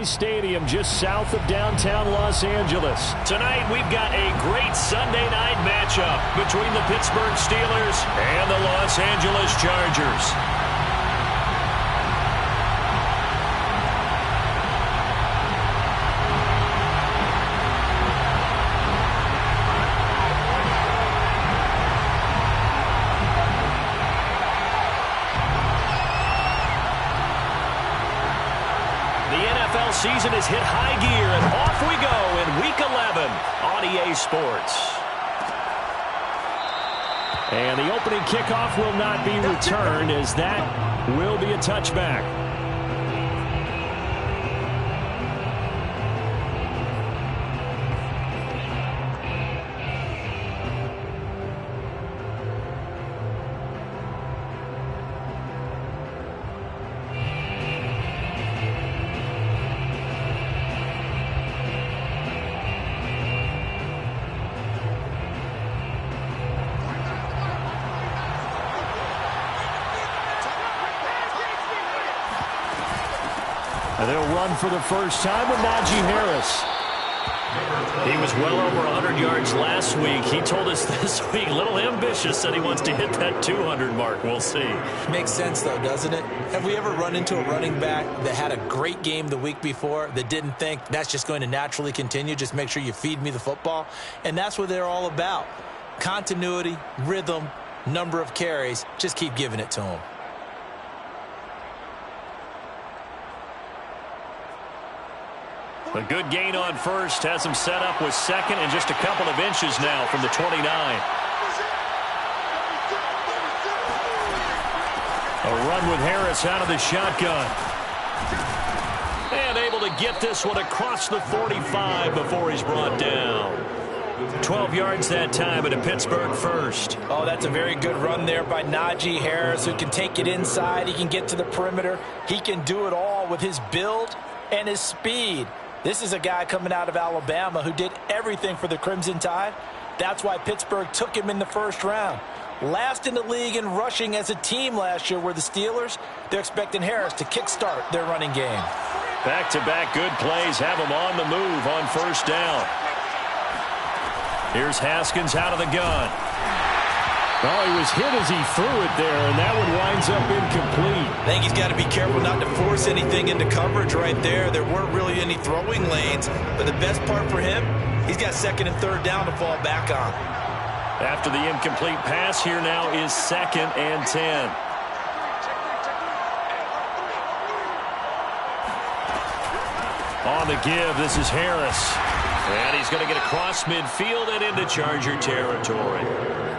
Stadium just south of downtown Los Angeles. Tonight we've got a great Sunday night matchup between the Pittsburgh Steelers and the Los Angeles Chargers. Season has hit high gear, and off we go in Week 11 on EA Sports. And the opening kickoff will not be returned, as that will be a touchback. And they'll run for the first time with Najee Harris. He was well over 100 yards last week. He told us this week, a little ambitious, said he wants to hit that 200 mark. We'll see. Makes sense, though, doesn't it? Have we ever run into a running back that had a great game the week before that didn't think that's just going to naturally continue? Just make sure you feed me the football. And that's what they're all about. Continuity, rhythm, number of carries. Just keep giving it to them. A good gain on first has him set up with second and just a couple of inches now from the 29. A run with Harris out of the shotgun. And able to get this one across the 45 before he's brought down. 12 yards that time at a Pittsburgh first. Oh, that's a very good run there by Najee Harris, who can take it inside. He can get to the perimeter. He can do it all with his build and his speed. This is a guy coming out of Alabama who did everything for the Crimson Tide. That's why Pittsburgh took him in the first round. Last in the league in rushing as a team last year were the Steelers. They're expecting Harris to kickstart their running game. Back-to-back good plays have him on the move on first down. Here's Haskins out of the gun. Oh, he was hit as he threw it there, and that one winds up incomplete. I think he's got to be careful not to force anything into coverage right there. There weren't really any throwing lanes, but the best part for him, he's got second and third down to fall back on. After the incomplete pass, here now is 2nd and 10. On the give, this is Harris. And he's going to get across midfield and into Charger territory.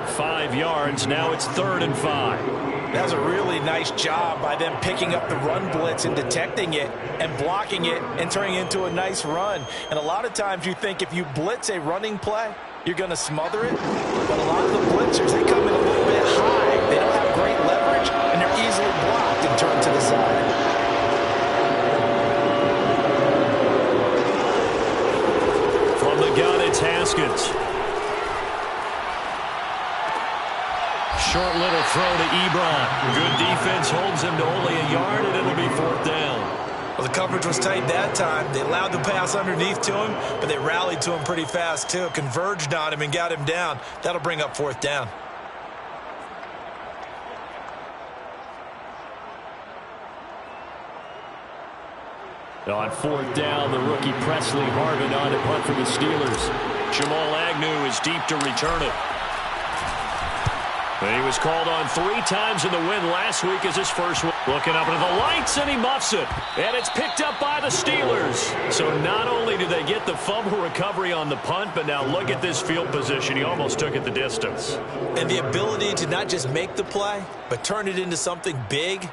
5 yards, now it's 3rd and 5. That was a really nice job by them picking up the run blitz and detecting it and blocking it and turning it into a nice run. And a lot of times you think if you blitz a running play, you're going to smother it. But a lot of the blitzers, they come in a little bit high. They don't have great leverage, and they're easily blocked and turned to the side. From the gun, it's Haskins. Short little throw to Ebron. Good defense holds him to only a yard, and it'll be 4th down. Well, the coverage was tight that time. They allowed the pass underneath to him, but they rallied to him pretty fast, too. Converged on him and got him down. That'll bring up 4th down. On 4th down, the rookie Presley Harvin on to punt for the Steelers. Jamal Agnew is deep to return it. He was called on 3 times in the win last week as his first one. Looking up into the lights, and he muffs it. And it's picked up by the Steelers. So not only did they get the fumble recovery on the punt, but now look at this field position. He almost took it the distance. And the ability to not just make the play, but turn it into something big,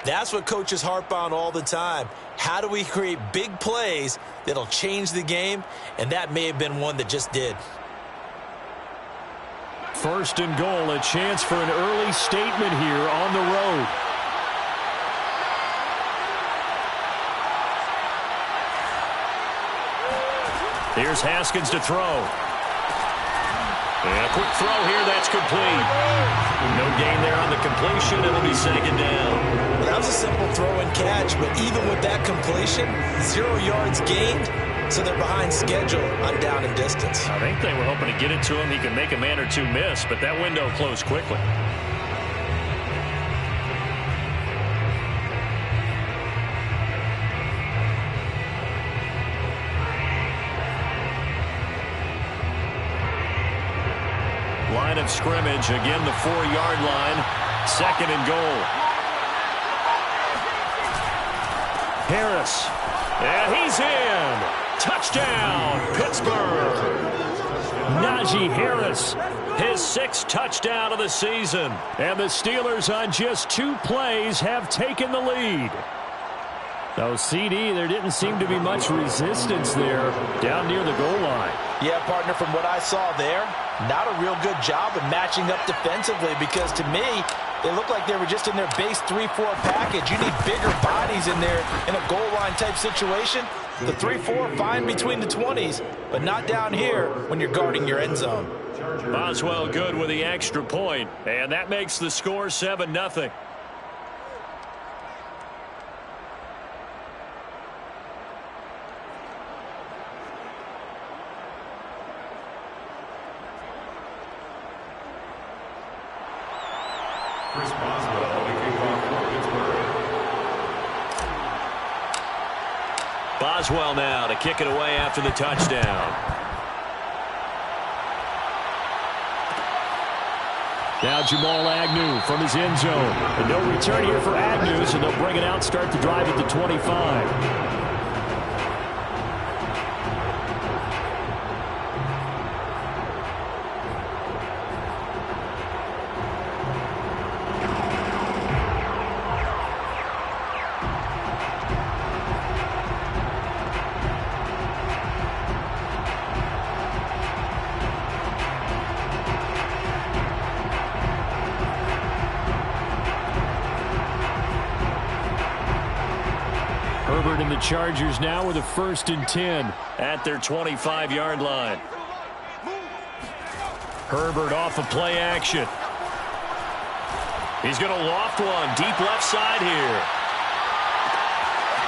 that's what coaches harp on all the time. How do we create big plays that'll change the game? And that may have been one that just did. 1st and goal, a chance for an early statement here on the road. Here's Haskins to throw. And a quick throw here, that's complete. No gain there on the completion, it'll be 2nd down. Well, that was a simple throw and catch, but even with that completion, 0 yards gained, so they're behind schedule on down and distance. I think they were hoping to get it to him. He could make a man or two miss, but that window closed quickly. Line of scrimmage, again the 4-yard line, 2nd and goal. Harris, and he's in. Touchdown, Pittsburgh. Najee Harris, his 6th touchdown of the season. And the Steelers on just 2 plays have taken the lead. Though CD, there didn't seem to be much resistance there down near the goal line. Yeah, partner, from what I saw there, not a real good job of matching up defensively, because to me, they looked like they were just in their base 3-4 package. You need bigger bodies in there in a goal line type situation. The 3-4, fine between the 20s, but not down here when you're guarding your end zone. Boswell good with the extra point, and that makes the score 7-0. Boswell now to kick it away after the touchdown. Now Jamal Agnew from his end zone. And no return here for Agnew, so they'll bring it out, start the drive at the 25. Herbert and the Chargers now with a 1st and 10 at their 25-yard line. Herbert off of play action. He's going to loft one deep left side here.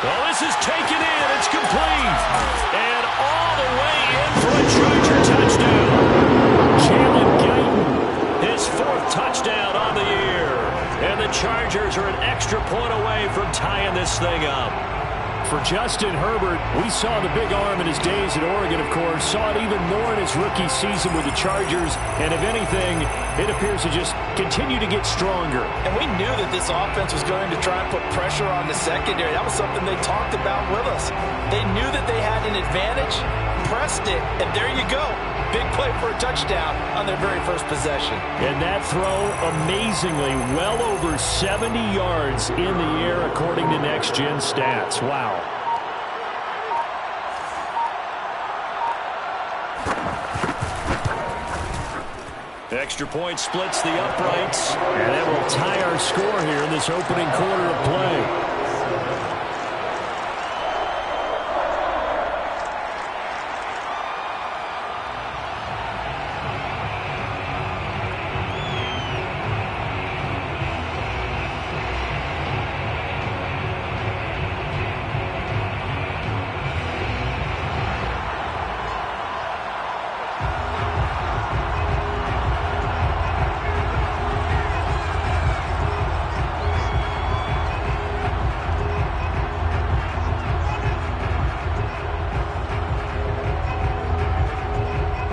Well, this is taken in. It's complete. And all the way in for a Charger touchdown. Jalen Guyton, his 4th touchdown on the year. And the Chargers are an extra point away from tying this thing up. For Justin Herbert, we saw the big arm in his days at Oregon, of course. Saw it even more in his rookie season with the Chargers. And if anything, it appears to just continue to get stronger. And we knew that this offense was going to try and put pressure on the secondary. That was something they talked about with us. They knew that they had an advantage, pressed it, and there you go. Big play for a touchdown on their very first possession. And that throw, amazingly, well over 70 yards in the air, according to Next Gen Stats. Wow. Extra point splits the uprights, and that will tie our score here in this opening quarter of play.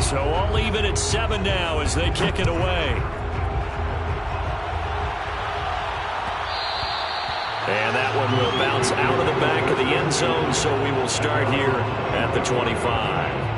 So all even at 7 now as they kick it away. And that one will bounce out of the back of the end zone, so we will start here at the 25.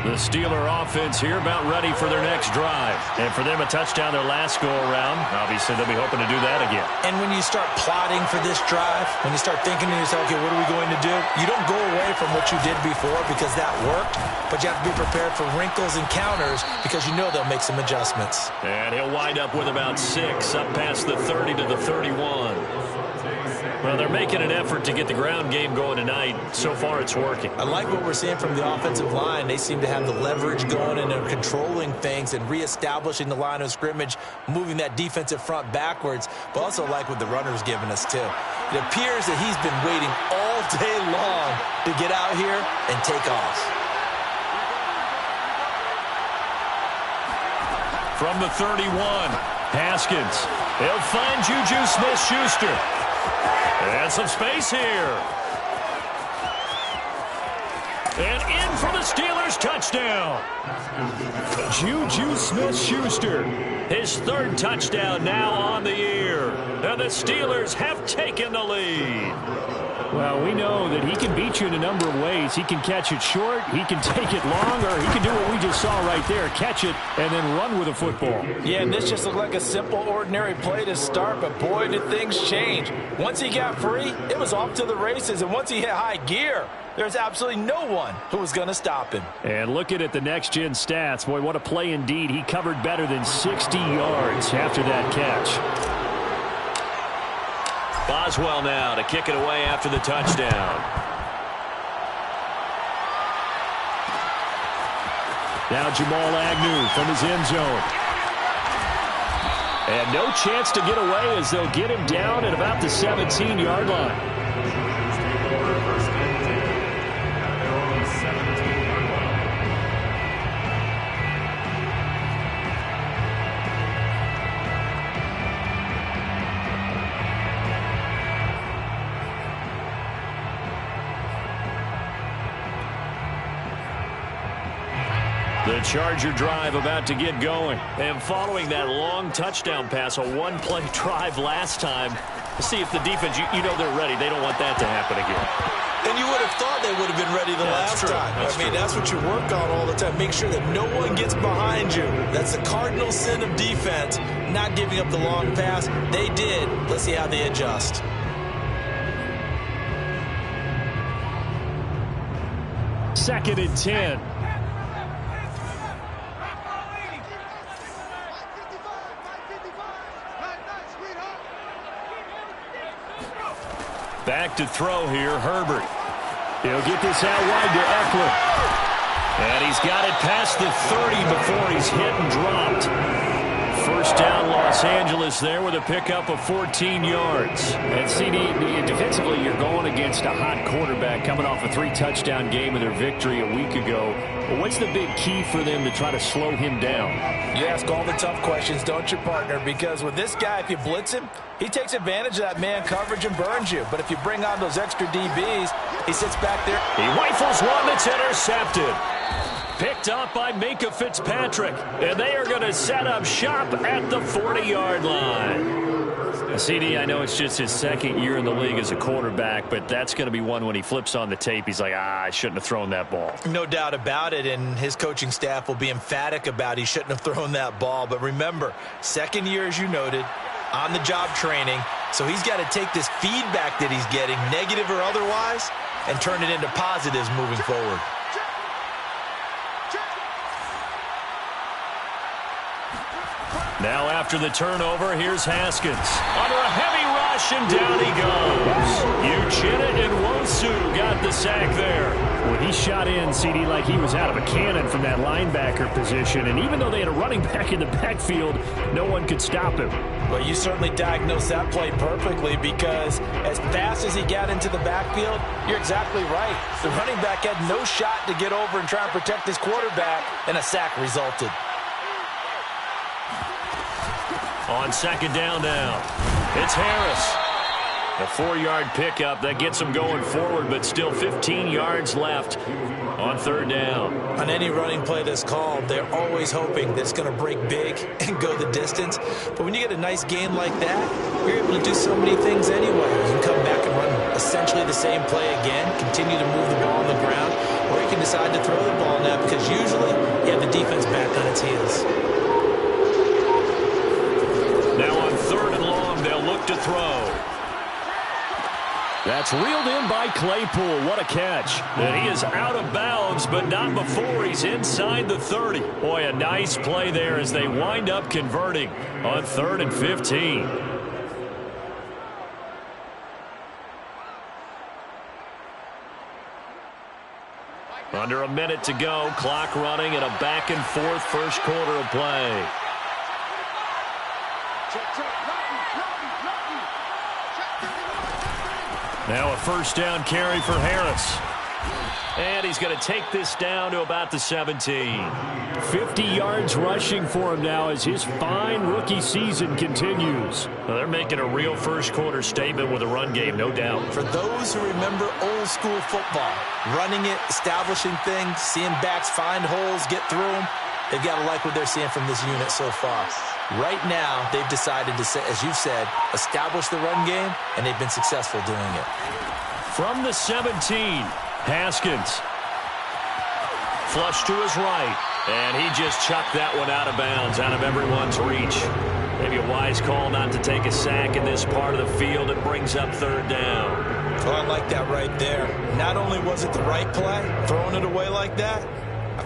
The Steeler offense here about ready for their next drive. And for them, a touchdown their last go-around. Obviously, they'll be hoping to do that again. And when you start plotting for this drive, when you start thinking to yourself, okay, what are we going to do? You don't go away from what you did before because that worked, but you have to be prepared for wrinkles and counters because you know they'll make some adjustments. And he'll wind up with about 6 up past the 30 to the 31. Well, they're making an effort to get the ground game going tonight. So far, it's working. I like what we're seeing from the offensive line. They seem to have the leverage going, and they're controlling things and reestablishing the line of scrimmage, moving that defensive front backwards, but also like what the runner's giving us, too. It appears that he's been waiting all day long to get out here and take off. From the 31, Haskins. He'll find Juju Smith-Schuster. And some space here. And in for the Steelers touchdown. Juju Smith-Schuster. His third touchdown now on the year. And the Steelers have taken the lead. Well, we know that he can beat you in a number of ways. He can catch it short, he can take it long, or he can do what we just saw right there, catch it and then run with a football. Yeah, and this just looked like a simple, ordinary play to start, but boy, did things change. Once he got free, it was off to the races, and once he hit high gear, there's absolutely no one who was going to stop him. And looking at the next-gen stats, boy, what a play indeed. He covered better than 60 yards after that catch. Boswell now to kick it away after the touchdown. Now Jamal Agnew from his end zone. And no chance to get away as they'll get him down at about the 17-yard line. The Charger drive about to get going. And following that long touchdown pass, a one-play drive last time, see if the defense, you know they're ready. They don't want that to happen again. And you would have thought they would have been ready the last time. That's what you work on all the time. Make sure that no one gets behind you. That's the cardinal sin of defense, not giving up the long pass. They did. Let's see how they adjust. Second and 10. Back to throw here, Herbert. He'll get this out wide to Eckler. And he's got it past the 30 before he's hit and dropped. First down, Los Angeles there with a pickup of 14 yards. And CD, defensively, you're going against a hot quarterback coming off a 3-touchdown game of their victory a week ago. Well, what's the big key for them to try to slow him down? You ask all the tough questions, don't you, partner? Because with this guy, if you blitz him, he takes advantage of that man coverage and burns you. But if you bring on those extra DBs, he sits back there. He rifles one that's intercepted. Picked up by Minka Fitzpatrick. And they are going to set up shop at the 40-yard line. CD, I know it's just his second year in the league as a quarterback, but that's going to be one when he flips on the tape. He's like, I shouldn't have thrown that ball. No doubt about it, and his coaching staff will be emphatic about he shouldn't have thrown that ball. But remember, second year, as you noted, on-the-job training. So he's got to take this feedback that he's getting, negative or otherwise, and turn it into positives moving forward. Now after the turnover, here's Haskins. Under a heavy rush, and down he goes. Uchenna and Nwosu got the sack there. Well, he shot in, CD, like he was out of a cannon from that linebacker position. And even though they had a running back in the backfield, no one could stop him. Well, you certainly diagnosed that play perfectly because as fast as he got into the backfield, you're exactly right. The running back had no shot to get over and try and protect his quarterback, and a sack resulted. On second down now, it's Harris. A 4-yard pickup that gets him going forward, but still 15 yards left on third down. On any running play that's called, they're always hoping that it's going to break big and go the distance. But when you get a nice game like that, you're able to do so many things anyway. You can come back and run essentially the same play again, continue to move the ball on the ground, or you can decide to throw the ball now because usually you have the defense back on its heels. Now on third and long, they'll look to throw. That's reeled in by Claypool. What a catch. And he is out of bounds, but not before he's inside the 30. Boy, a nice play there as they wind up converting on 3rd and 15. Under a minute to go, clock running, and a back-and-forth first quarter of play. Now a first down carry for Harris. And he's going to take this down to about the 17. 50 yards rushing for him now as his fine rookie season continues. Well, they're making a real first quarter statement with a run game, no doubt. For those who remember old school football, running it, establishing things, seeing backs find holes, get through them, they've got to like what they're seeing from this unit so far. Right now, they've decided to, as you've said, establish the run game, and they've been successful doing it. From the 17, Haskins. Flush to his right. And he just chucked that one out of bounds, out of everyone's reach. Maybe a wise call not to take a sack in this part of the field. It brings up third down. Oh, I like that right there. Not only was it the right play, throwing it away like that,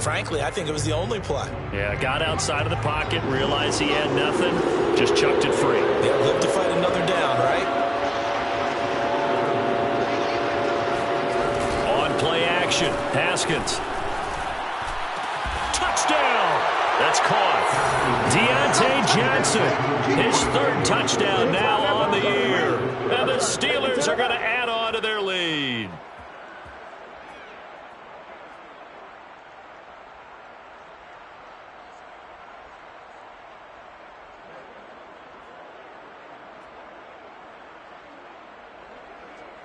frankly, I think it was the only play. Yeah, got outside of the pocket, realized he had nothing, just chucked it free. Yeah, live to fight another down, right? Play action. Haskins. Touchdown. That's caught. Deontay Johnson. His third touchdown now on the year. And the Steelers are going to add on to their lead.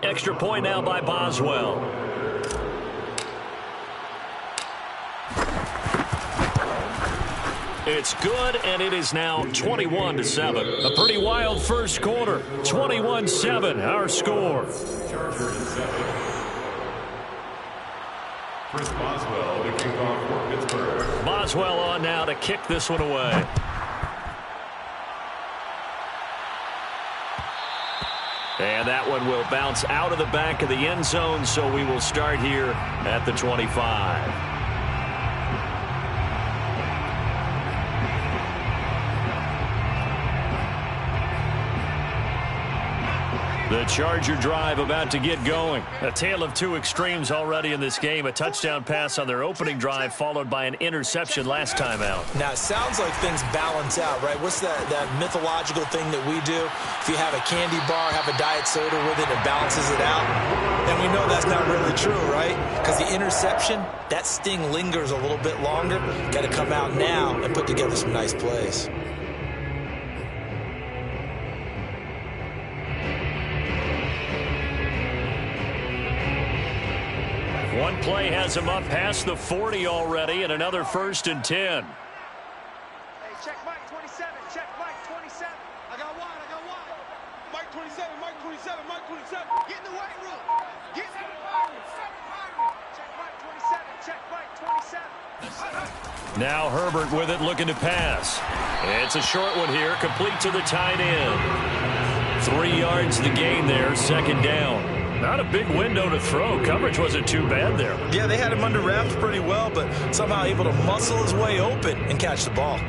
Extra point now by Boswell. It's good, and it is now 21-7. A pretty wild first quarter. 21-7, our score. Chris Boswell, the kickoff for Pittsburgh. Boswell on now to kick this one away. And that one will bounce out of the back of the end zone, so we will start here at the 25. The Charger drive about to get going. A tale of two extremes already in this game. A touchdown pass on their opening drive followed by an interception last time out. Now, it sounds like things balance out, right? What's that mythological thing that we do? If you have a candy bar, have a diet soda with it, it balances it out. And we know that's not really true, right? Because the interception, that sting lingers a little bit longer. Got to come out now and put together some nice plays. One play has him up past the 40 already, and another 1st and 10. Hey, check Mike 27. Check Mike 27. I got one. Mike 27. Mike 27. Mike 27. Get in the weight room. Get in the weight room. Check Mike 27. Check Mike 27. Now Herbert with it, looking to pass. It's a short one here, complete to the tight end. 3 yards the gain there, second down. Not a big window to throw. Coverage wasn't too bad there. Yeah, they had him under wraps pretty well, but somehow able to muscle his way open and catch the ball.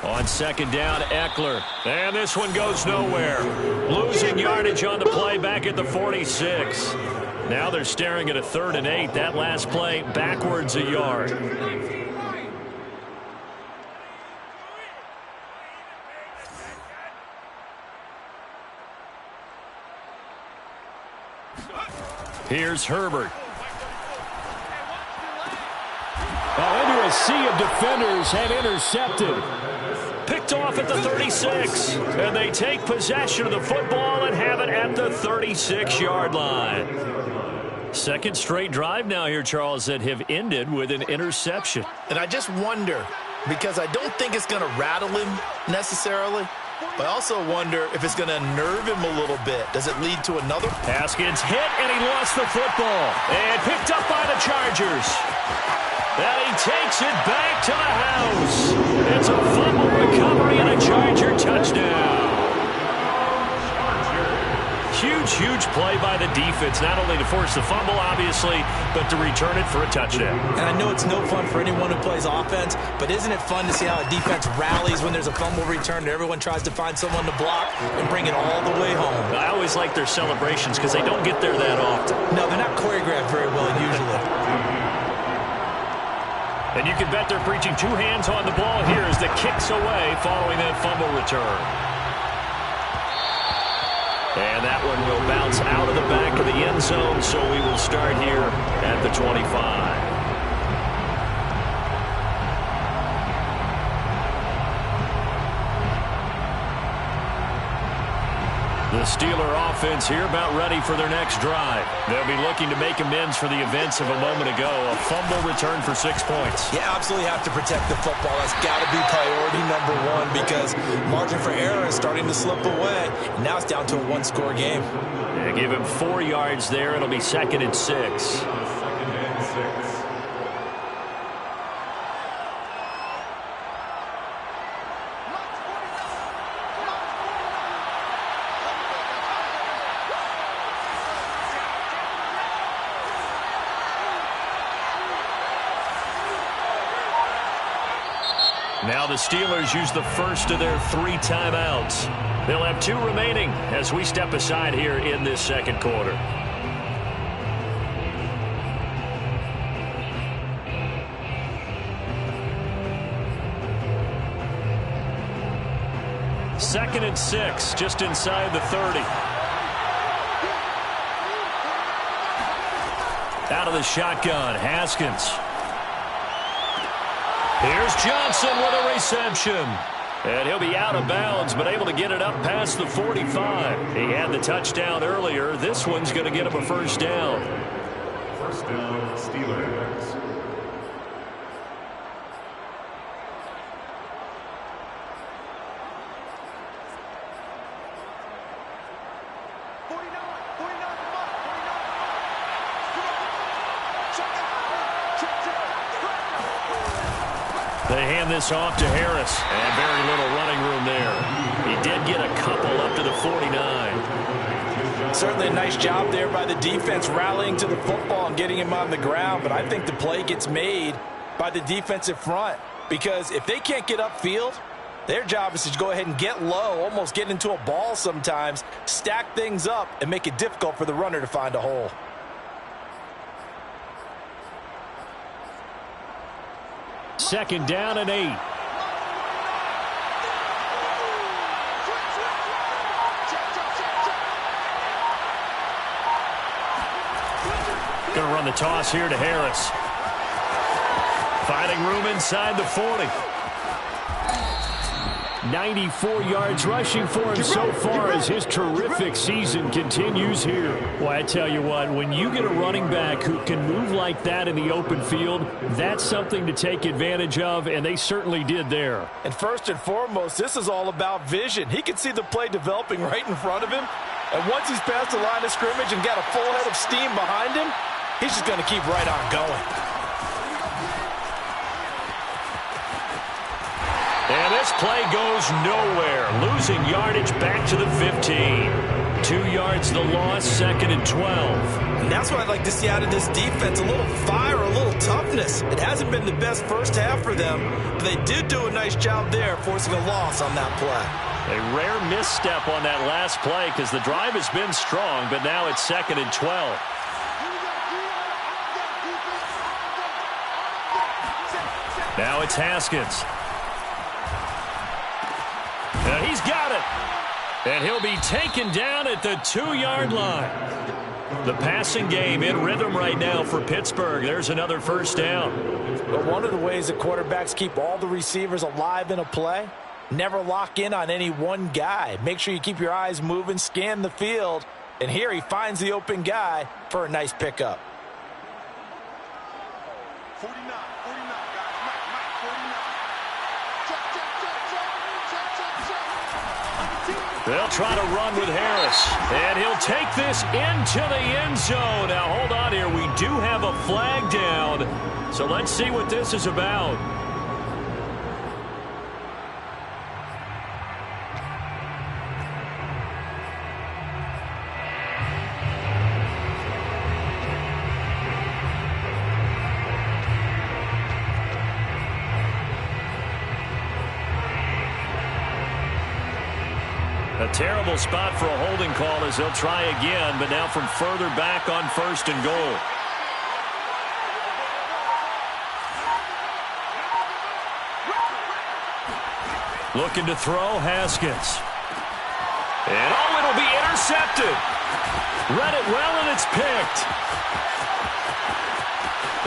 On second down, Eckler. And this one goes nowhere. Losing yardage on the play back at the 46. Now they're staring at a 3rd and 8. That last play backwards a yard. Here's Herbert. Into a sea of defenders and intercepted. Picked off at the 36. And they take possession of the football and have it at the 36-yard line. Second straight drive now here, Charles, that have ended with an interception. And I just wonder, because I don't think it's going to rattle him necessarily, but I also wonder if it's going to unnerve him a little bit. Does it lead to another? Haskins hit, and he lost the football. And picked up by the Chargers. And he takes it back to the house. It's a fumble recovery and a Charger touchdown. Huge play by the the defense, not only to force the fumble, obviously, but to return it for a touchdown. And I know it's no fun for anyone who plays offense, but isn't it fun to see how a defense rallies when there's a fumble return and everyone tries to find someone to block and bring it all the way home? I always like their celebrations because they don't get there that often. No, they're not choreographed very well usually. And you can bet they're preaching two hands on the ball here as the kick's away following that fumble return. And that one will bounce out of the back of the end zone, so we will start here at the 25. The Steeler offense here about ready for their next drive. They'll be looking to make amends for the events of a moment ago. A fumble return for 6 points. Yeah, absolutely have to protect the football. That's got to be priority number one because margin for error is starting to slip away. And now it's down to a one-score game. They give him 4 yards there. It'll be 2nd and 6. Second and 6. Now the Steelers use the first of their 3 timeouts. They'll have 2 remaining as we step aside here in this second quarter. Second and 6, just inside the 30. Out of the shotgun, Haskins. Here's Johnson with a reception. And he'll be out of bounds, but able to get it up past the 45. He had the touchdown earlier. This one's going to get him a first down. First down, Steelers. They hand this off to Harris, and very little running room there. He did get a couple up to the 49. Certainly a nice job there by the defense rallying to the football and getting him on the ground, but I think the play gets made by the defensive front because if they can't get upfield, their job is to go ahead and get low, almost get into a ball sometimes, stack things up, and make it difficult for the runner to find a hole. Second down and 8. Going to run the toss here to Harris. Finding room inside the 40. 94 yards rushing for him so far as his terrific season continues here. Well, I tell you what, when you get a running back who can move like that in the open field, that's something to take advantage of, and they certainly did there. And first and foremost, this is all about vision. He can see the play developing right in front of him, and once he's past the line of scrimmage and got a full head of steam behind him, he's just going to keep right on going. And this play goes nowhere. Losing yardage back to the 15. 2 yards the loss, 2nd and 12. And that's what I'd like to see out of this defense. A little fire, a little toughness. It hasn't been the best first half for them, but they did do a nice job there forcing a loss on that play. A rare misstep on that last play because the drive has been strong, but now it's 2nd and 12. Now it's Haskins. And he's got it. And he'll be taken down at the 2-yard line. The passing game in rhythm right now for Pittsburgh. There's another first down. But one of the ways that quarterbacks keep all the receivers alive in a play, never lock in on any one guy. Make sure you keep your eyes moving, scan the field. And here he finds the open guy for a nice pickup. 49, 49, guys. Mike, 49. Check. They'll try to run with Harris. And he'll take this into the end zone. Now, hold on here. We do have a flag down. So let's see what this is about. A terrible spot for a holding call as he'll try again, but now from further back on 1st and goal. Looking to throw, Haskins. And it'll be intercepted. Read it well, and it's picked.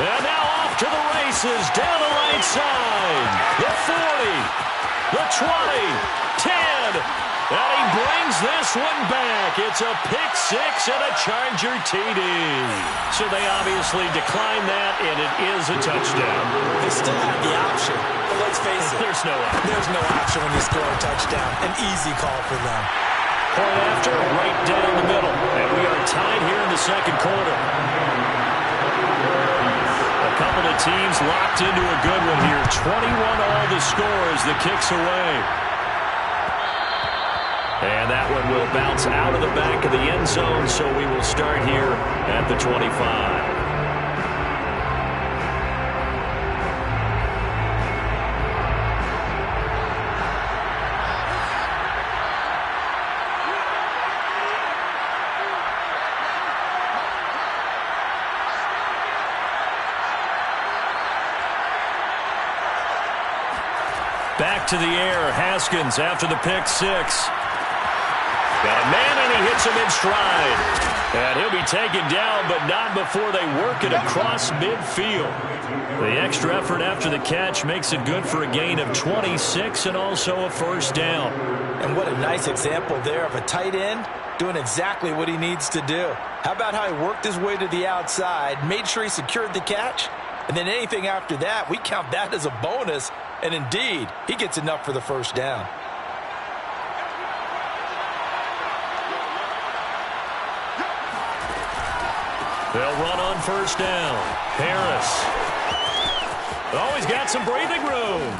And now off to the races, down the right side. The 40, the 20, 10. And he brings this one back. It's a pick-6 and a Charger TD. So they obviously declined that, and it is a touchdown. They still have the option, but let's face it. There's no option. There's no option when you score a touchdown. An easy call for them. Point after, right down the middle. And we are tied here in the second quarter. A couple of teams locked into a good one here. 21 all the score as the kick's away. And that one will bounce out of the back of the end zone, so we will start here at the 25. Back to the air, Haskins after the pick-6. Got a man, and he hits him in stride. And he'll be taken down, but not before they work it across midfield. The extra effort after the catch makes it good for a gain of 26 and also a first down. And what a nice example there of a tight end doing exactly what he needs to do. How about how he worked his way to the outside, made sure he secured the catch, and then anything after that, we count that as a bonus. And indeed, he gets enough for the first down. They'll run on first down. Harris. Oh, he's got some breathing room.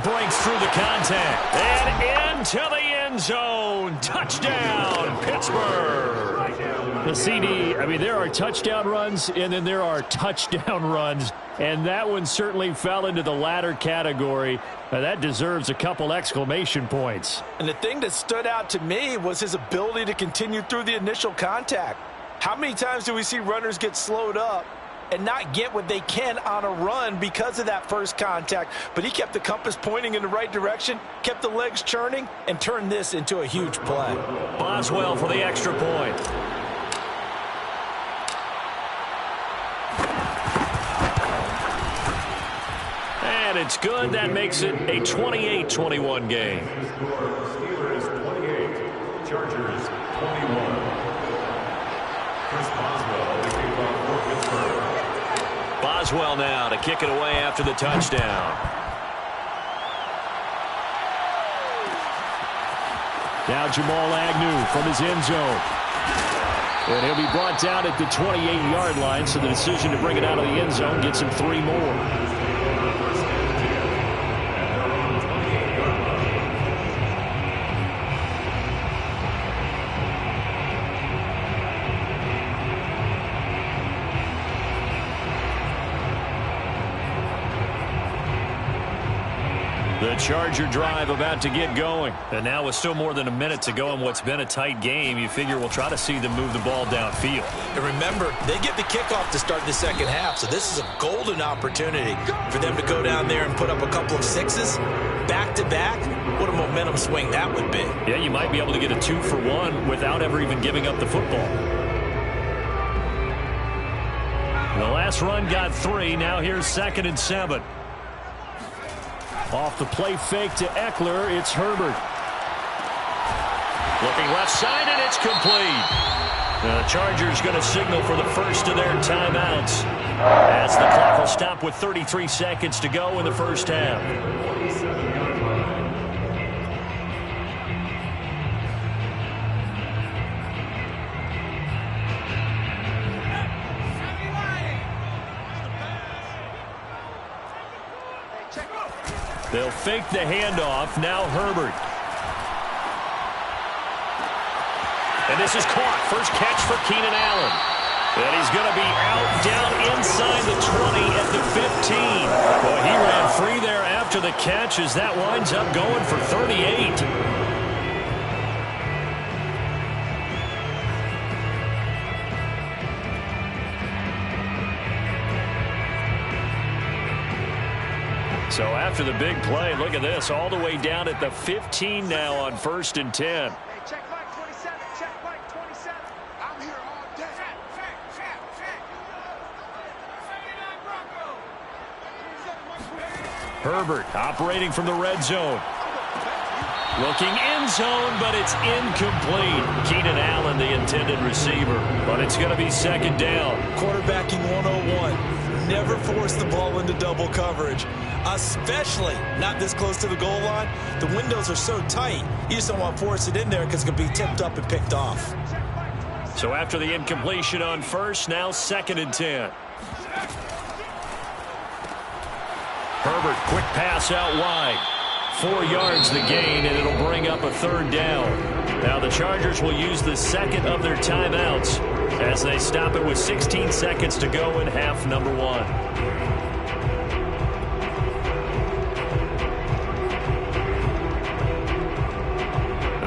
Breaks through the contact. And into the end zone. Touchdown, Pittsburgh. The CD, I mean, there are touchdown runs, and then there are touchdown runs. And that one certainly fell into the latter category. That deserves a couple exclamation points. And the thing that stood out to me was his ability to continue through the initial contact. How many times do we see runners get slowed up and not get what they can on a run because of that first contact? But he kept the compass pointing in the right direction, kept the legs churning, and turned this into a huge play. Boswell for the extra point. And it's good. That makes it a 28-21 game. Steelers 28, Chargers 21. Boswell now to kick it away after the touchdown. Now Jamal Agnew from his end zone. And he'll be brought down at the 28-yard line, so the decision to bring it out of the end zone gets him 3 more. The Charger drive about to get going. And now with still more than a minute to go in what's been a tight game, you figure we'll try to see them move the ball downfield. And remember, they get the kickoff to start the second half, so this is a golden opportunity for them to go down there and put up a couple of sixes back-to-back. What a momentum swing that would be. Yeah, you might be able to get a 2-for-1 without ever even giving up the football. The last run got 3. Now here's 2nd and 7. Off the play fake to Eckler, it's Herbert. Looking left side, and it's complete. The Chargers going to signal for the first of their timeouts as the clock will stop with 33 seconds to go in the first half. They'll fake the handoff. Now Herbert. And this is caught. First catch for Keenan Allen. And he's going to be out down inside the 20 at the 15. Well, he ran free there after the catch as that winds up going for 38. after the big play, look at this, all the way down at the 15 now on 1st and 10. Hey, check Mike 27. Check Mike 27. I'm here all day. Check. Herbert operating from the red zone. Looking end zone, but it's incomplete. Keenan Allen, the intended receiver. But it's going to be 2nd down. Quarterbacking 101. Never force the ball into double coverage, especially not this close to the goal line. The windows are so tight, you just don't want to force it in there because it could be tipped up and picked off. So after the incompletion on 1st, now 2nd and 10. Herbert, quick pass out wide. 4 yards the gain, and it'll bring up a 3rd down. Now the Chargers will use the 2nd of their timeouts as they stop it with 16 seconds to go in half number 1.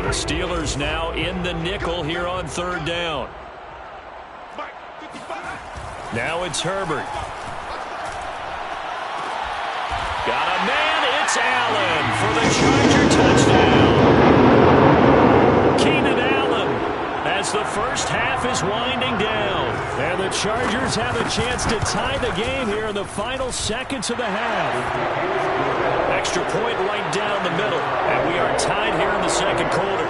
The Steelers now in the nickel here on 3rd down. Now it's Herbert. Got a man, it's Allen for the Charger touchdown. Keenan Allen as the first half is winding down. And the Chargers have a chance to tie the game here in the final seconds of the half. Extra point right down the middle, and we are tied here in the 2nd quarter.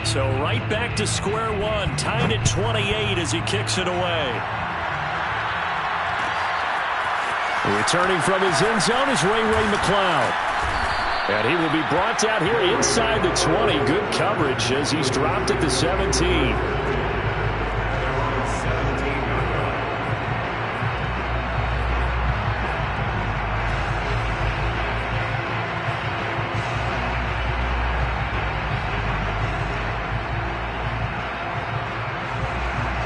So right back to square one, tied at 28 as he kicks it away. Returning from his end zone is Ray McCloud. And he will be brought down here inside the 20. Good coverage as he's dropped at the 17.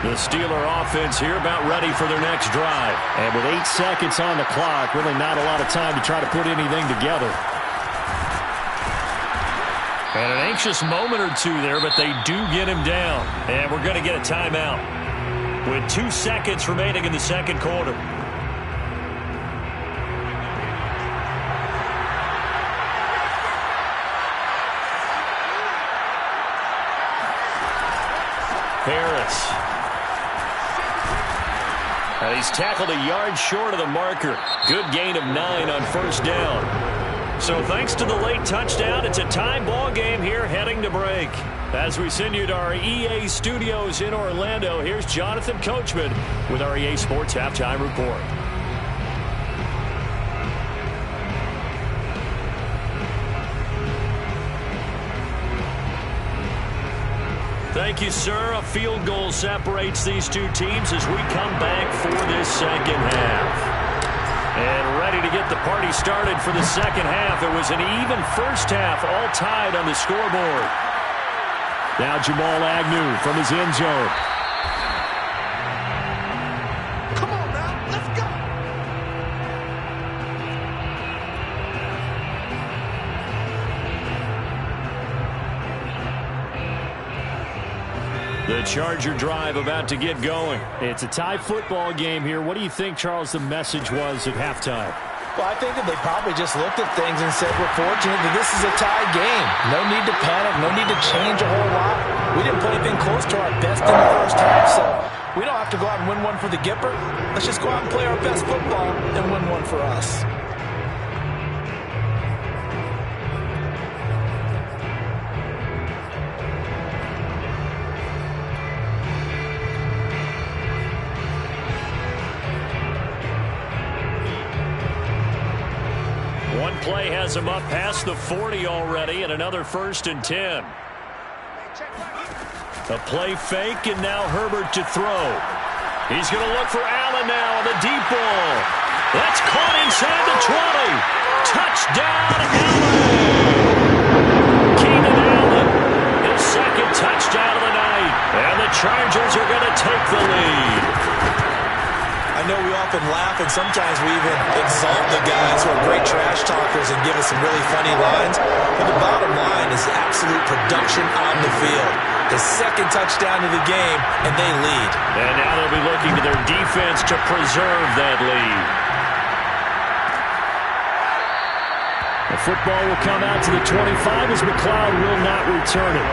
The Steeler offense here about ready for their next drive. And with 8 seconds on the clock, really not a lot of time to try to put anything together. And an anxious moment or two there, but they do get him down. And we're going to get a timeout with 2 seconds remaining in the 2nd quarter. Harris. And he's tackled a yard short of the marker. Good gain of 9 on 1st down. So thanks to the late touchdown, it's a tie ball game here heading to break. As we send you to our EA studios in Orlando, here's Jonathan Coachman with our EA Sports Halftime Report. Thank you, sir. A field goal separates these two teams as we come back for this 2nd half. And ready to get the party started for the 2nd half. It was an even 1st half, all tied on the scoreboard. Now Jamal Agnew from his end zone. Come on now, let's go. The Charger drive about to get going. It's a tie football game here. What do you think, Charles, the message was at halftime? Well, I think that they probably just looked at things and said, we're fortunate that this is a tie game. No need to panic. No need to change a whole lot. We didn't play anything close to our best in the 1st half, so we don't have to go out and win one for the Gipper. Let's just go out and play our best football and win one for us. One play has him up past the 40 already, and another 1st and 10. A play fake, and now Herbert to throw. He's going to look for Allen now on the deep ball. That's caught inside the 20. Touchdown, Allen! Keenan Allen Chargers are going to take the lead. I know we often laugh, and sometimes we even exalt the guys who are great trash talkers and give us some really funny lines. But the bottom line is absolute production on the field. The second touchdown of the game, and they lead. And now they'll be looking to their defense to preserve that lead. The football will come out to the 25 as McLeod will not return it.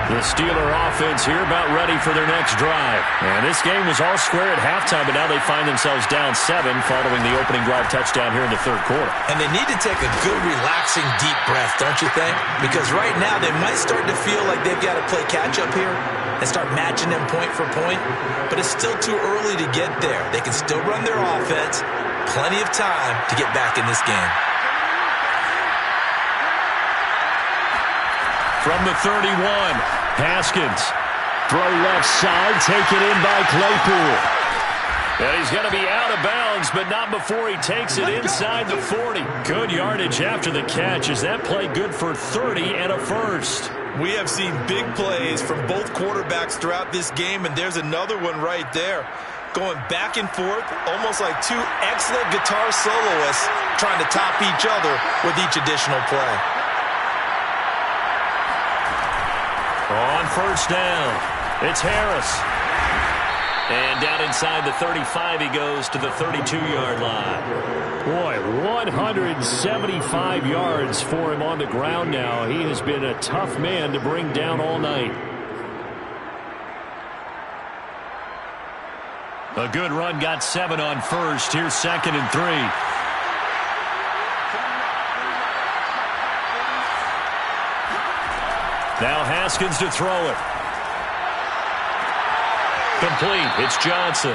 The Steeler offense here about ready for their next drive. And this game was all square at halftime, but now they find themselves down 7 following the opening drive touchdown here in the third quarter. And they need to take a good, relaxing, deep breath, don't you think? Because right now they might start to feel like they've got to play catch-up here and start matching them point for point. But it's still too early to get there. They can still run their offense. Plenty of time to get back in this game. From the 31, Haskins. Throw left side, taken in by Claypool. And he's going to be out of bounds, but not before he takes it inside the 40. Good yardage after the catch. Is that play good for 30 and a first? We have seen big plays from both quarterbacks throughout this game, and there's another one right there. Going back and forth, almost like two excellent guitar soloists trying to top each other with each additional play. On first down, it's Harris. And down inside the 35, he goes to the 32-yard line. Boy, 175 yards for him on the ground now. He has been a tough man to bring down all night. A good run got 7 on first. Here's 2nd and 3. Now Haskins to throw it. Complete. It's Johnson.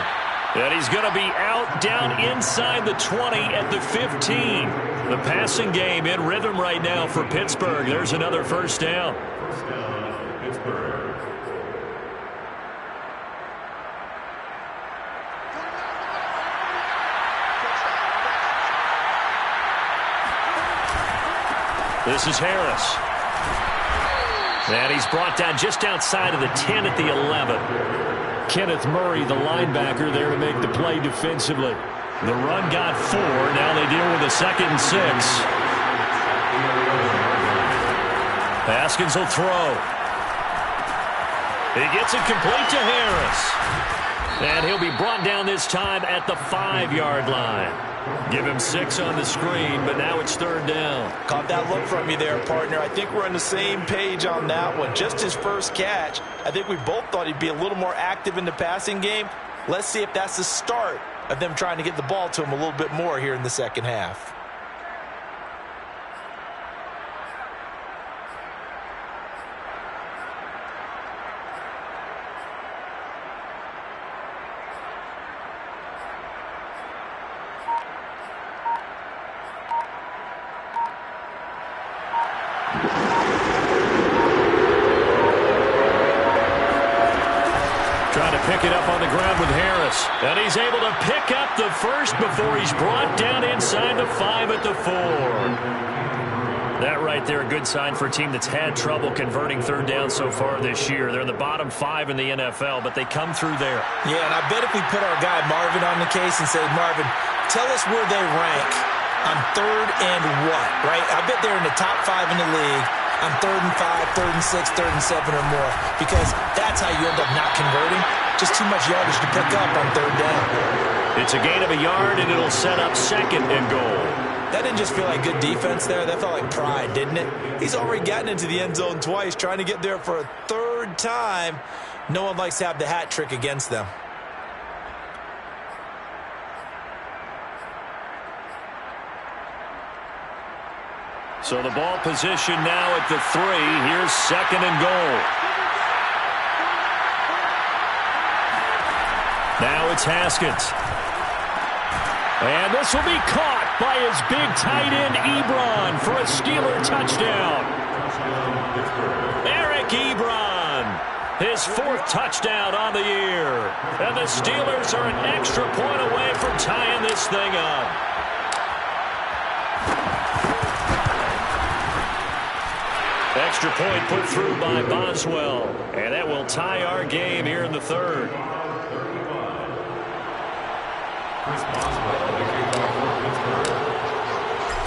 And he's going to be out down inside the 20 at the 15. The passing game in rhythm right now for Pittsburgh. There's another first down. First down, Pittsburgh. This is Harris. And he's brought down just outside of the 10 at the 11. Kenneth Murray, the linebacker, there to make the play defensively. The run got 4. Now they deal with a 2nd and 6. Haskins will throw. He gets it complete to Harris. And he'll be brought down this time at the 5-yard line. Give him 6 on the screen, but now it's 3rd down. Caught that look from you there, partner. I think we're on the same page on that one. Just his first catch. I think we both thought he'd be a little more active in the passing game. Let's see if that's the start of them trying to get the ball to him a little bit more here in the second half. Trying to pick it up on the ground with Harris. And he's able to pick up the first before he's brought down inside the 5 at the 4. That right there, a good sign for a team that's had trouble converting 3rd down so far this year. They're in the bottom 5 in the NFL, but they come through there. Yeah, and I bet if we put our guy Marvin on the case and say, Marvin, tell us where they rank on 3rd and what, right? I bet they're in the top 5 in the league on 3rd and 5, 3rd and 6, 3rd and 7 or more, because that's how you end up not converting. Just too much yardage to pick up on 3rd down. It's a gain of a yard, and it'll set up 2nd and goal. That didn't just feel like good defense there. That felt like pride, didn't it? He's already gotten into the end zone twice, trying to get there for a 3rd time. No one likes to have the hat trick against them. So the ball position now at the 3. Here's 2nd and goal. Now it's Haskins. And this will be caught by his big tight end, Ebron, for a Steeler touchdown. Eric Ebron. His 4th touchdown on the year. And the Steelers are an extra point away from tying this thing up. Extra point put through by Boswell. And that will tie our game here in the 3rd.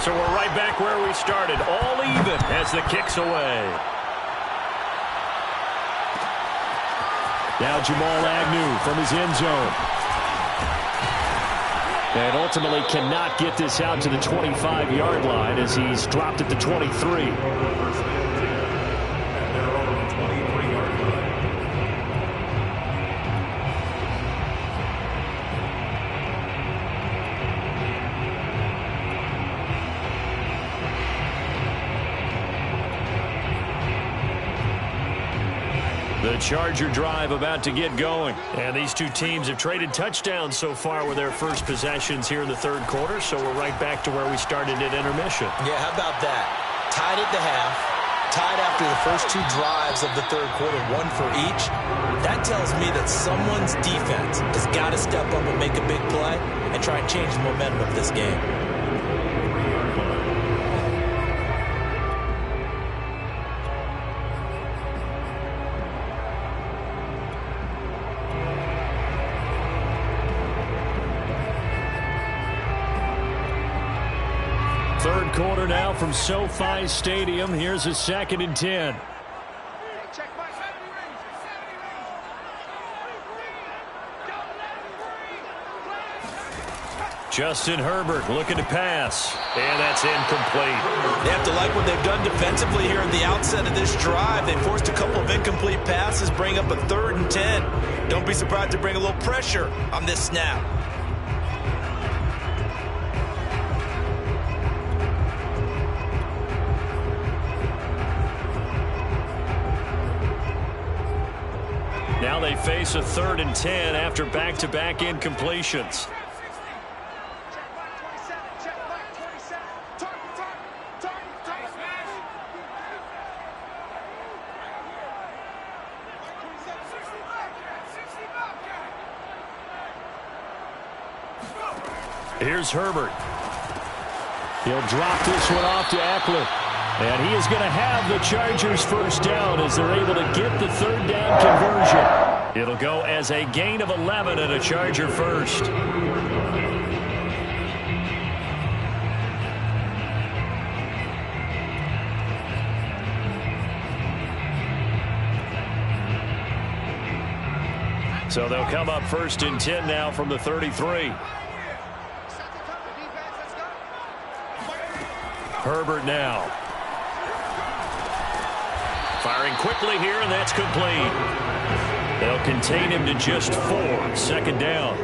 So we're right back where we started. All even as the kick's away. Now Jamal Agnew from his end zone. And ultimately cannot get this out to the 25-yard line as he's dropped at the 23. The Charger drive about to get going. And these two teams have traded touchdowns so far with their first possessions here in the 3rd quarter. So we're right back to where we started at intermission. Yeah, how about that? Tied at the half. Tied after the first 2 drives of the 3rd quarter, 1 for each. That tells me that someone's defense has got to step up and make a big play and try and change the momentum of this game. Third quarter now from SoFi Stadium. Here's a 2nd and 10. Justin Herbert looking to pass. And that's incomplete. They have to like what they've done defensively here at the outset of this drive. They forced a couple of incomplete passes, bring up a 3rd and 10. Don't be surprised to bring a little pressure on this snap. Now they face a 3rd and 10 after back-to-back incompletions. Here's Herbert. He'll drop this one off to Eckler. And he is going to have the Chargers first down as they're able to get the 3rd down conversion. It'll go as a gain of 11 and a Charger first. So they'll come up 1st and 10 now from the 33. Herbert now. Firing quickly here, and that's complete. They'll contain him to just 4. 2nd down.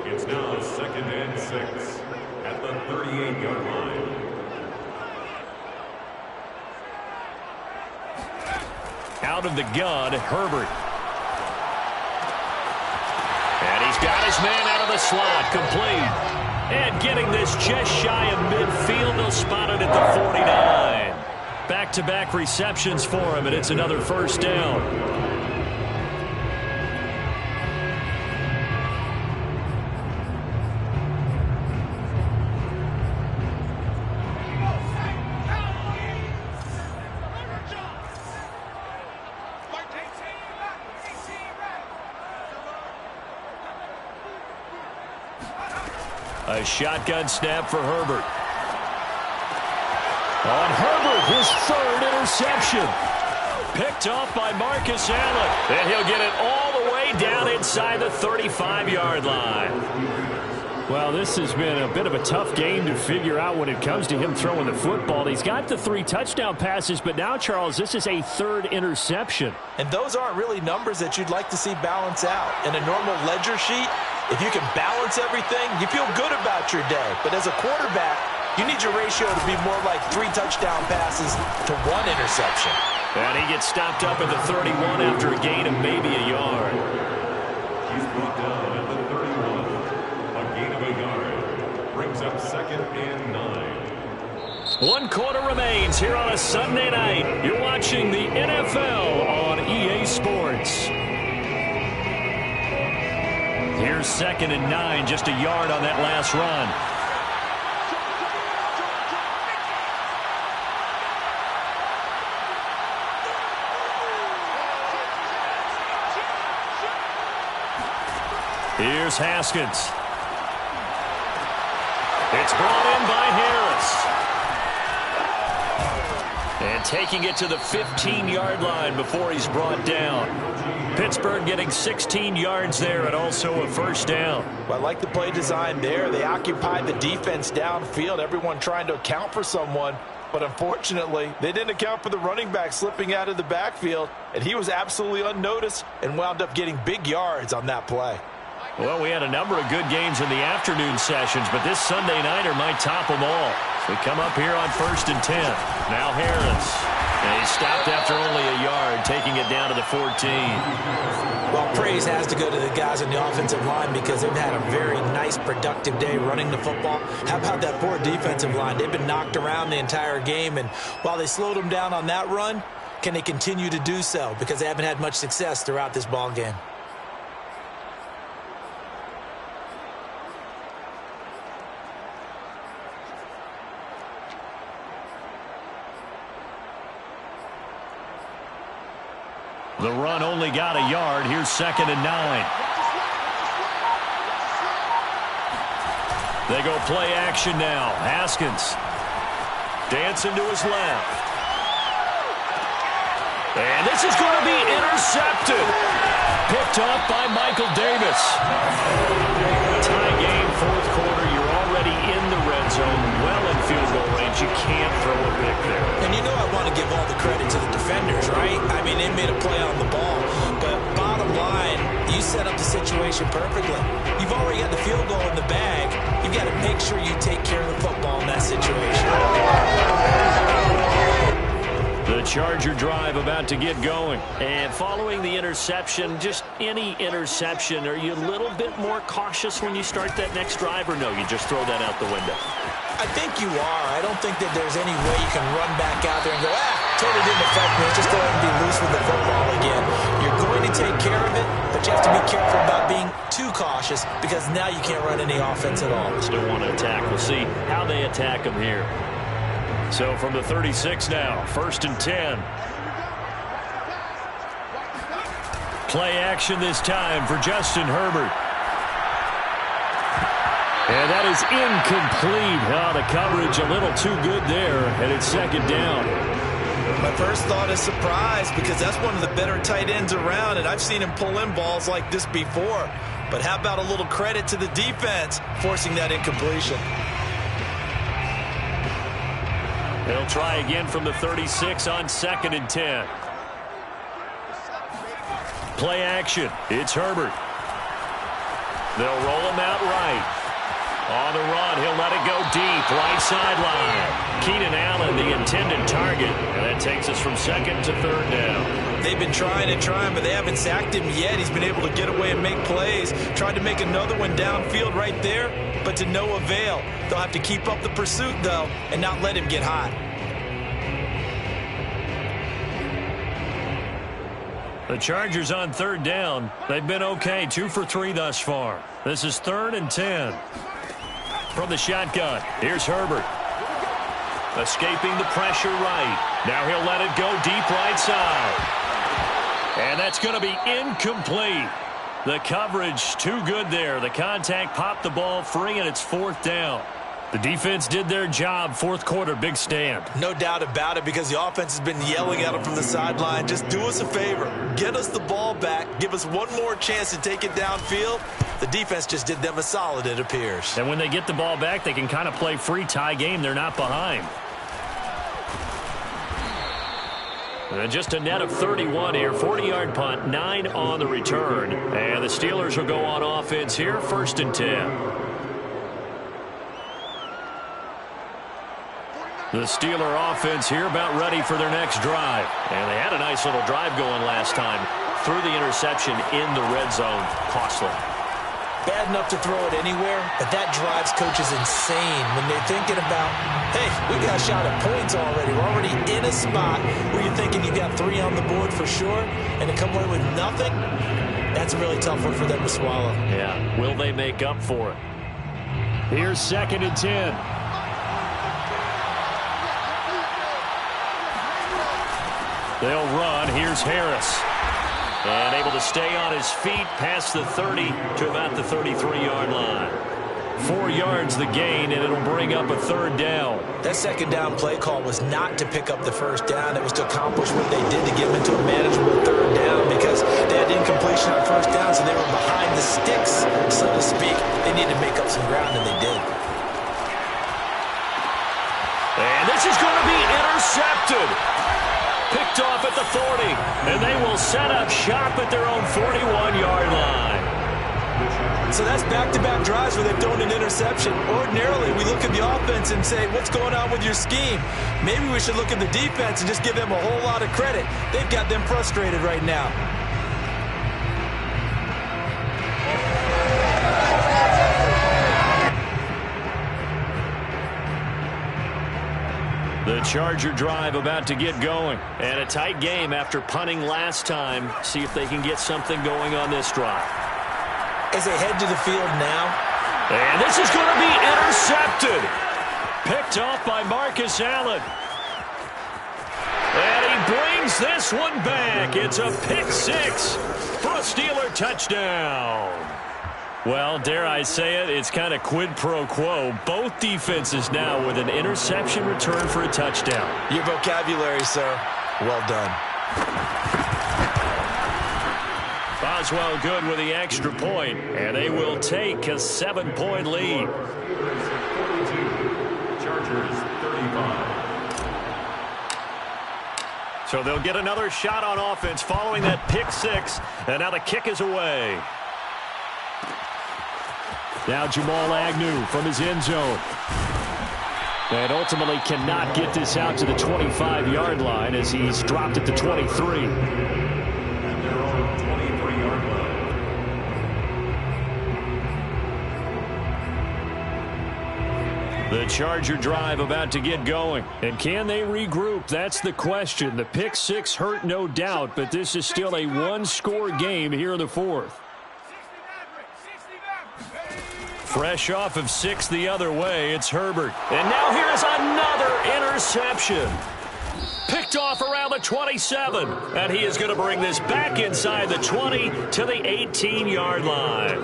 It's now 2nd and 6 at the 38-yard line. Out of the gun, Herbert. And he's got his man out of the slot, complete. And getting this just shy of midfield, they'll spot it at the 49. Back-to-back receptions for him, and it's another first down. A shotgun snap for Herbert. On Herbert, his 3rd interception. Picked off by Marcus Allen. And he'll get it all the way down inside the 35-yard line. Well, this has been a bit of a tough game to figure out when it comes to him throwing the football. He's got the 3 touchdown passes, but now, Charles, this is a 3rd interception. And those aren't really numbers that you'd like to see balance out. In a normal ledger sheet, if you can balance everything, you feel good about your day. But as a quarterback, you need your ratio to be more like 3 touchdown passes to 1 interception. And he gets stopped up at the 31 after a gain of maybe a yard. He's brought down at the 31. A gain of a yard. Brings up 2nd and 9. 1 quarter remains here on a Sunday night. You're watching the NFL on EA Sports. Here's 2nd and 9, just a yard on that last run. Here's Haskins. It's brought in by Harris. And taking it to the 15-yard line before he's brought down. Pittsburgh getting 16 yards there and also a first down. Well, I like the play design there. They occupied the defense downfield, everyone trying to account for someone. But unfortunately, they didn't account for the running back slipping out of the backfield. And he was absolutely unnoticed and wound up getting big yards on that play. Well, we had a number of good games in the afternoon sessions, but this Sunday nighter might top them all. So we come up here on 1st and 10. Now Harris. And he's stopped after only a yard, taking it down to the 14. Well, praise has to go to the guys on the offensive line because they've had a very nice, productive day running the football. How about that poor defensive line? They've been knocked around the entire game, and while they slowed them down on that run, can they continue to do so? Because they haven't had much success throughout this ball game. The run only got a yard. Here's 2nd and 9. They go play action now. Haskins dancing to his left. And this is going to be intercepted. Picked up by Michael Davis. Tie game, 4th quarter. You're already in the red zone, well in field goal range. You can't throw a pick there. And you know I want to give all the credit to the defenders, right? I mean, they made a play on the ball. But bottom line, you set up the situation perfectly. You've already got the field goal in the bag. You've got to make sure you take care of the football in that situation. The Charger drive about to get going. And following the interception, just any interception, are you a little bit more cautious when you start that next drive, or no, you just throw that out the window? I think you are. I don't think that there's any way you can run back out there and go, totally didn't affect me. Let's just go ahead and be loose with the football again. You're going to take care of it, but you have to be careful about being too cautious because now you can't run any offense at all. Still want to attack. We'll see how they attack them here. So from the 36 now, 1st and 10. Play action this time for Justin Herbert. And that is incomplete. Oh, the coverage a little too good there, and it's 2nd down. My first thought is surprise because that's one of the better tight ends around, and I've seen him pull in balls like this before. But how about a little credit to the defense forcing that incompletion? They'll try again from the 36 on 2nd and 10. Play action. It's Herbert. They'll roll him out right. On the run, he'll let it go deep, right sideline. Keenan Allen, the intended target, and that takes us from 2nd to 3rd down. They've been trying and trying, but they haven't sacked him yet. He's been able to get away and make plays. Tried to make another one downfield right there, but to no avail. They'll have to keep up the pursuit, though, and not let him get hot. The Chargers on 3rd down. They've been okay, 2 for 3 thus far. This is 3rd and 10. From the shotgun, here's Herbert. Escaping the pressure right. Now he'll let it go deep right side. And that's going to be incomplete. The coverage too good there. The contact popped the ball free, and it's 4th down. The defense did their job. 4th quarter, big stand. No doubt about it because the offense has been yelling at them from the sideline. Just do us a favor. Get us the ball back. Give us one more chance to take it downfield. The defense just did them a solid, it appears. And when they get the ball back, they can kind of play free tie game. They're not behind. And just a net of 31 here. 40-yard punt, 9 on the return. And the Steelers will go on offense here, 1st and 10. The Steeler offense here about ready for their next drive. And they had a nice little drive going last time. Threw the interception in the red zone. Costly. bad enough to throw it anywhere, but that drives coaches insane when they're thinking about, hey, we got a shot at points already. We're already in a spot where you're thinking you got 3 on the board for sure, and to come away with nothing, that's a really tough one for them to swallow. Yeah, will they make up for it? Here's 2nd and 10. They'll run. Here's Harris. And able to stay on his feet past the 30 to about the 33-yard line. 4 yards the gain, and it'll bring up a 3rd down. That 2nd down play call was not to pick up the 1st down. It was to accomplish what they did to get them into a manageable 3rd down because they had incompletion on 1st down, so they were behind the sticks, so to speak. They needed to make up some ground, and they did. And this is going to be intercepted. Picked off at the 40, and they will set up shop at their own 41-yard line. So that's back-to-back drives where they've thrown an interception. Ordinarily, we look at the offense and say, what's going on with your scheme? Maybe we should look at the defense and just give them a whole lot of credit. They've got them frustrated right now. The Charger drive about to get going. And a tight game after punting last time. See if they can get something going on this drive. As they head to the field now. And this is going to be intercepted. Picked off by Marcus Allen. And he brings this one back. It's a pick 6 for a Steeler touchdown. Well, dare I say it, it's kind of quid pro quo. Both defenses now with an interception return for a touchdown. Your vocabulary, sir. Well done. Boswell good with the extra point, and they will take a 7-point lead. Chargers 35. So they'll get another shot on offense following that pick 6, and now the kick is away. Now Jamal Agnew from his end zone. And ultimately cannot get this out to the 25-yard line as he's dropped at the 23. At their own 23-yard line. The Charger drive about to get going. And can they regroup? That's the question. The pick 6 hurt, no doubt, but this is still a one-score game here in the 4th. Fresh off of 6 the other way, it's Herbert. And now here is another interception. Picked off around the 27. And he is going to bring this back inside the 20 to the 18-yard line.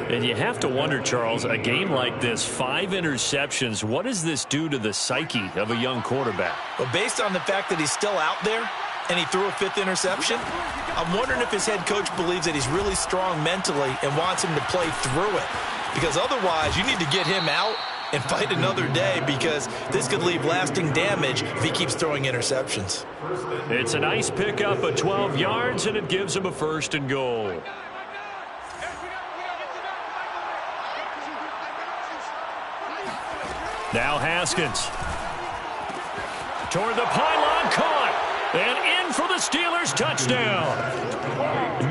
And you have to wonder, Charles, a game like this, 5 interceptions, what does this do to the psyche of a young quarterback? Well, based on the fact that he's still out there and he threw a 5th interception, I'm wondering if his head coach believes that he's really strong mentally and wants him to play through it. Because otherwise, you need to get him out and fight another day because this could leave lasting damage if he keeps throwing interceptions. It's a nice pickup of 12 yards, and it gives him a 1st and goal. Now Haskins. Toward the pylon, caught. And in for the Steelers touchdown.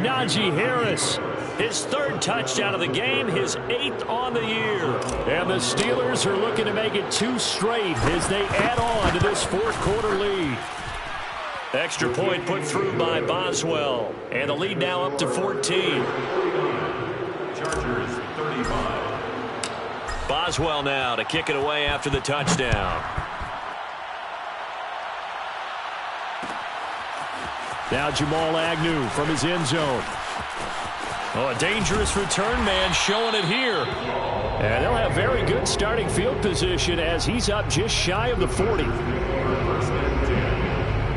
Najee Harris. His 3rd touchdown of the game, his 8th on the year. And the Steelers are looking to make it 2 straight as they add on to this 4th quarter lead. Extra point put through by Boswell. And the lead now up to 14. Chargers 35. Boswell now to kick it away after the touchdown. Now Jamal Agnew from his end zone. Oh, a dangerous return man showing it here. And they'll have very good starting field position as he's up just shy of the 40. 1st and 10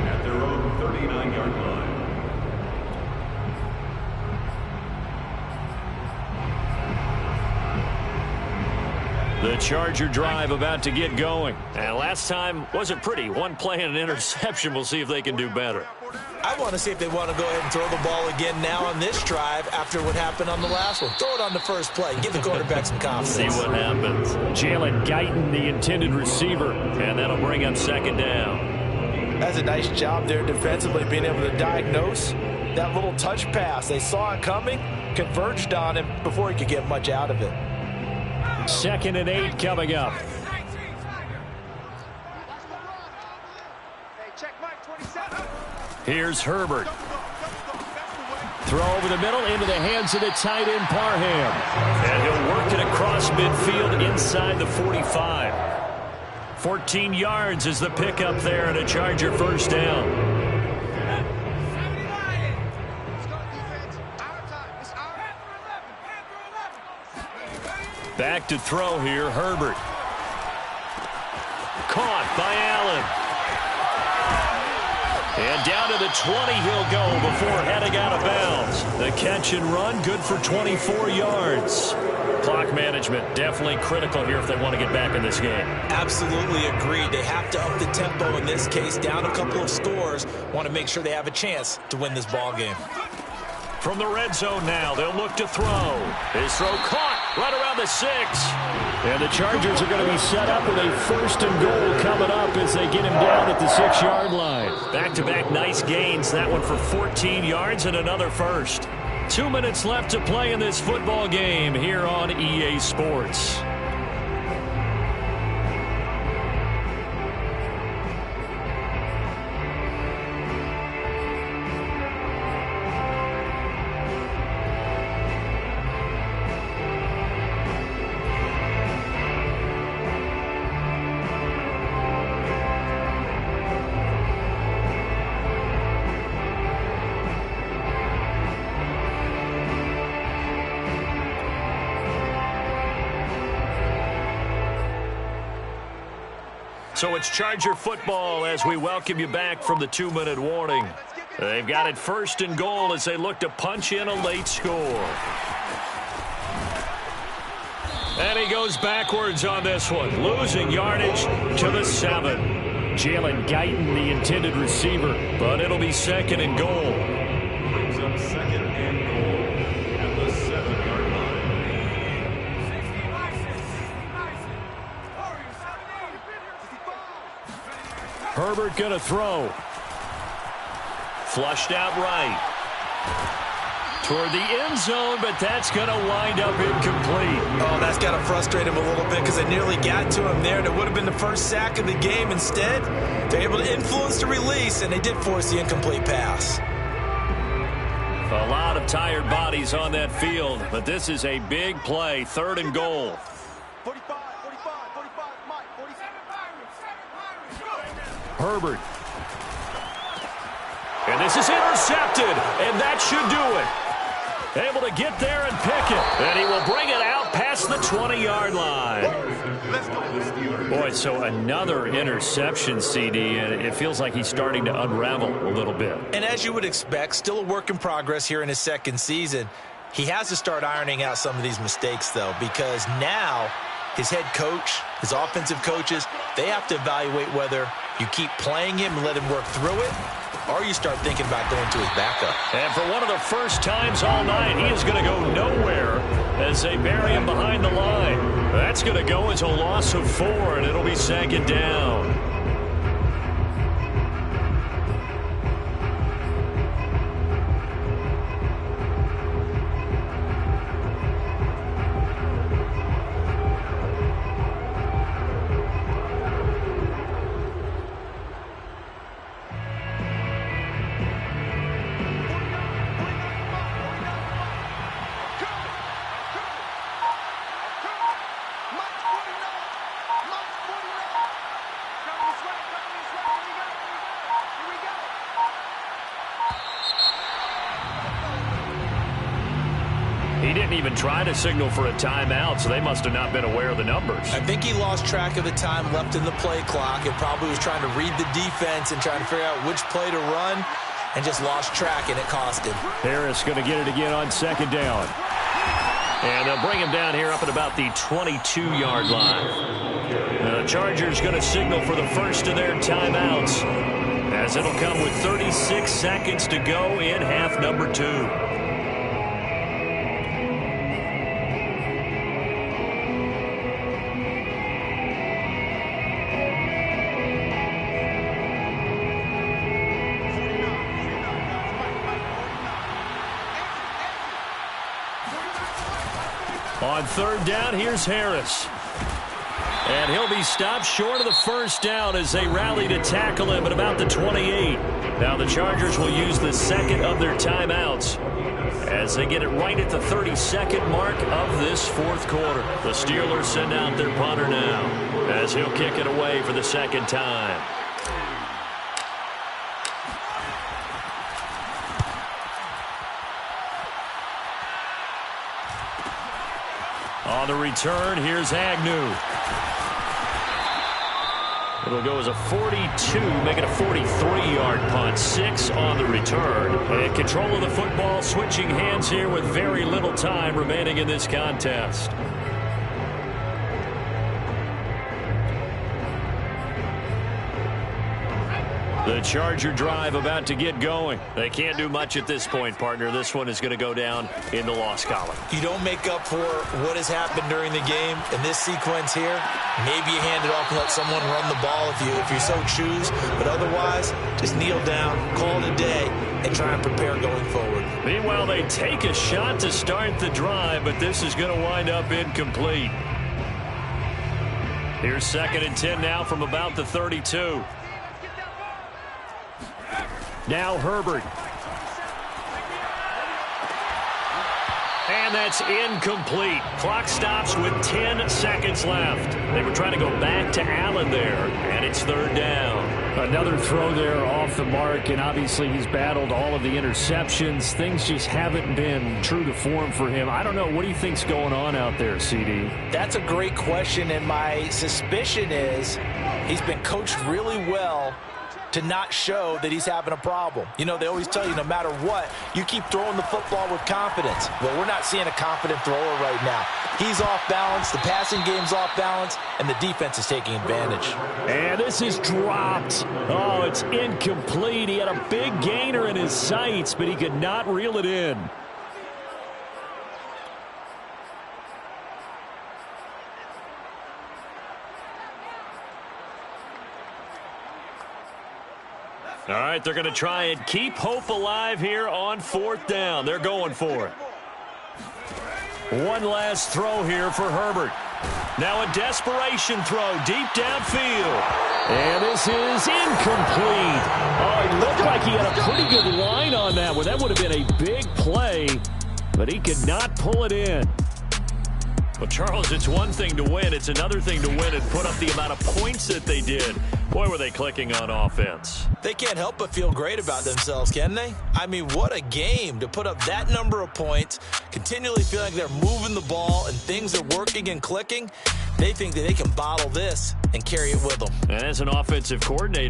at their own 39-yard line. The Charger drive about to get going. And last time wasn't pretty. One play and an interception. We'll see if they can do better. I want to see if they want to go ahead and throw the ball again now on this drive after what happened on the last one. Throw it on the first play. Give the quarterback some confidence. See what happens. Jalen Guyton, the intended receiver. And that'll bring up 2nd down. That's a nice job there defensively, being able to diagnose that little touch pass. They saw it coming, converged on him before he could get much out of it. 2nd and 8 coming up. Here's Herbert. Throw over the middle into the hands of the tight end Parham. And he'll work it across midfield inside the 45. 14 yards is the pickup there and a Charger first down. Back to throw here, Herbert. Caught by Allen. And down to the 20 he'll go before heading out of bounds. The catch and run, good for 24 yards. Clock management definitely critical here if they want to get back in this game. Absolutely agreed. They have to up the tempo in this case, down a couple of scores. Want to make sure they have a chance to win this ball game. From the red zone now, they'll look to throw. His throw caught right around the 6. And the Chargers are going to be set up with a 1st and goal coming up as they get him down at the 6-yard line. Back-to-back nice gains. That one for 14 yards and another first. 2 minutes left to play in this football game here on EA Sports. So it's Charger football as we welcome you back from the 2-minute warning. They've got it 1st and goal as they look to punch in a late score. And he goes backwards on this one, losing yardage to the 7. Jalen Guyton, the intended receiver, but it'll be 2nd and goal. Brings up 2nd and goal at the 7-yard line. Herbert going to throw. Flushed out right. Toward the end zone, but that's going to wind up incomplete. Oh, that's got to frustrate him a little bit because they nearly got to him there, and it would have been the first sack of the game. Instead, they're able to influence the release, and they did force the incomplete pass. A lot of tired bodies on that field, but this is a big play, 3rd and goal. 45, 45, 45, Mike, 47. Herbert. And this is intercepted, and that should do it. Able to get there and pick it. And he will bring it out past the 20-yard line. Boy, so another interception, CD, and it feels like he's starting to unravel a little bit. And as you would expect, still a work in progress here in his 2nd season. He has to start ironing out some of these mistakes, though, because now his head coach, his offensive coaches, they have to evaluate whether you keep playing him and let him work through it, or you start thinking about going to his backup. And for one of the first times all night, he is going to go nowhere as they bury him behind the line. That's going to go as a loss of 4, and it'll be 2nd down. He didn't even try to signal for a timeout, so they must have not been aware of the numbers. I think he lost track of the time left in the play clock and probably was trying to read the defense and trying to figure out which play to run and just lost track, and it cost him. Harris going to get it again on 2nd down. And they'll bring him down here up at about the 22-yard line. The Chargers going to signal for the first of their timeouts, as it'll come with 36 seconds to go in half number 2. On third down, here's Harris. And he'll be stopped short of the first down as they rally to tackle him at about the 28. Now the Chargers will use the second of their timeouts as they get it right at the 32nd mark of this fourth quarter. The Steelers send out their punter now as he'll kick it away for the second time. On the return, here's Agnew. It'll go as a 42, make it a 43-yard punt. 6 on the return. And control of the football, switching hands here with very little time remaining in this contest. The Charger drive about to get going. They can't do much at this point, partner. This one is going to go down in the loss column. You don't make up for what has happened during the game in this sequence here. Maybe you hand it off and let someone run the ball if you so choose. But otherwise, just kneel down, call it a day, and try and prepare going forward. Meanwhile, they take a shot to start the drive, but this is going to wind up incomplete. Here's 2nd and 10 now from about the 32. Now Herbert. And that's incomplete. Clock stops with 10 seconds left. They were trying to go back to Allen there, and it's third down. Another throw there off the mark, and obviously he's battled all of the interceptions. Things just haven't been true to form for him. I don't know. What do you think's going on out there, CD? That's a great question, and my suspicion is he's been coached really well to not show that he's having a problem. You know, they always tell you no matter what, you keep throwing the football with confidence. Well, we're not seeing a confident thrower right now. He's off balance, the passing game's off balance, and the defense is taking advantage. And this is dropped. Oh, it's incomplete. He had a big gainer in his sights, but he could not reel it in. All right, they're going to try and keep hope alive here on 4th down. They're going for it. One last throw here for Herbert. Now a desperation throw deep downfield. And this is incomplete. Oh, it looked like he had a pretty good line on that one. That would have been a big play, but he could not pull it in. Well, Charles, it's one thing to win. It's another thing to win and put up the amount of points that they did. Boy, were they clicking on offense. They can't help but feel great about themselves, can they? I mean, what a game to put up that number of points, continually feeling like they're moving the ball and things are working and clicking. They think that they can bottle this and carry it with them. And as an offensive coordinator,